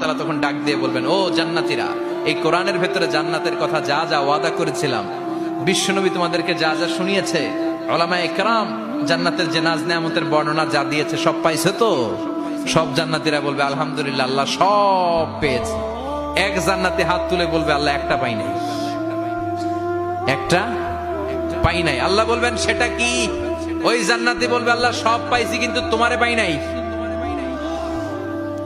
তাআলা তখন ডাক দিয়ে বলবেন, ও জান্নাতীরা, এই কোরআনের ভেতরে জান্নাতের কথা যা যা ওয়াদা করেছিলাম, বিশ্বনবী তোমাদেরকে যা যা শুনিয়েছে, উলামায়ে কেরাম জান্নাতের যে নাজ নেয়ামতের বর্ণনা যা দিয়েছে সব পাইছে তো? সব জান্নাতীরা বলবে আলহামদুলিল্লাহ, আল্লাহ সব পেয়েছে। এক জান্নাতে হাত তুলে বলবে, আল্লাহ একটা পাই নাই, একটা পাই নাই। আল্লাহ বলবেন, সেটা কি? ওই জান্নাতি বলবে, আল্লাহ সব পাইছি কিন্তু তোমারে পাই নাই,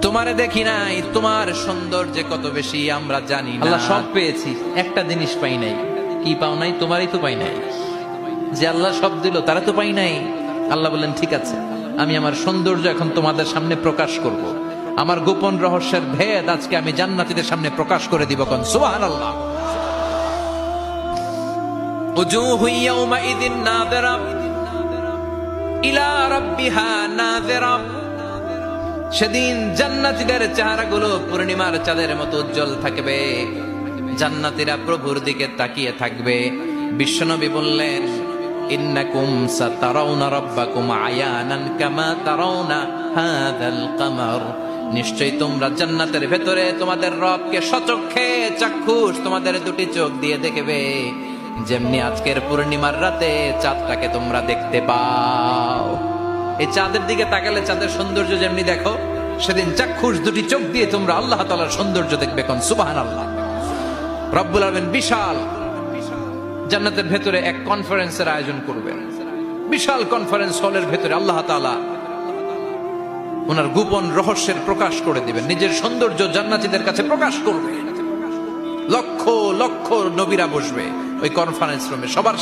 তোমারে দেখি নাই, তোমার সৌন্দর্য কত বেশি আমরা জানি না। আল্লাহ সব পেয়েছি, একটা জিনিস পাই নাই। কি পাও নাই? তোমারই তো পাই নাই। যে আল্লাহ সব দিল তারা তো পাই নাই। আল্লাহ বললেন, ঠিক আছে, আমি আমার সৌন্দর্য এখন তোমাদের সামনে প্রকাশ করব। আমার গোপন রহস্যের ভেদ আজকে আমি জান্নাতীদের সামনে প্রকাশ করে দিব। কোন সুবহানাল্লাহ। উজুহু ইয়াউমাইযিন নাযিরা ইলা রাব্বিহা নাযিরা। সেদিন জান্নাতীদের চেহারাগুলো পূর্ণিমার চাঁদের মতো উজ্জ্বল থাকবে। জান্নাতীরা প্রভুর দিকে তাকিয়ে থাকবে। বিশ্বনবী বললেন, ইন্নাকুম সাতারাউনা রাব্বাকুম আয়ানান কামা তারাউনা হাযাল কামার। নিশ্চয়ই তোমরা জান্নাতের ভেতরে তোমাদের রবকে সচক্ষে চাক্ষুষ তোমাদের দুটি চোখ দিয়ে দেখবে, যেমনি আজকের পূর্ণিমার রাতে চাঁদটাকে তোমরা দেখতে পাও। এই চাঁদের দিকে তাকালে চাঁদের সৌন্দর্য যেমনি দেখো, সেদিন চাক্ষুষ দুটি চোখ দিয়ে তোমরা আল্লাহ তাআলার সৌন্দর্য দেখবে। কোন সুবহানাল্লাহ। রব্বুল আলামিন বিশাল জান্নাতের ভেতরে এক কনফারেন্সের আয়োজন করবেন। বিশাল কনফারেন্স হলের ভেতরে আল্লাহ তাআলা ওনার গোপন রহস্যের প্রকাশ করে দিবেন, নিজের সৌন্দর্য জান্নাতীদের কাছে প্রকাশ করবে। লক্ষ লক্ষ নবীরা বসবে ওই কনফারেন্স রুমে, সবার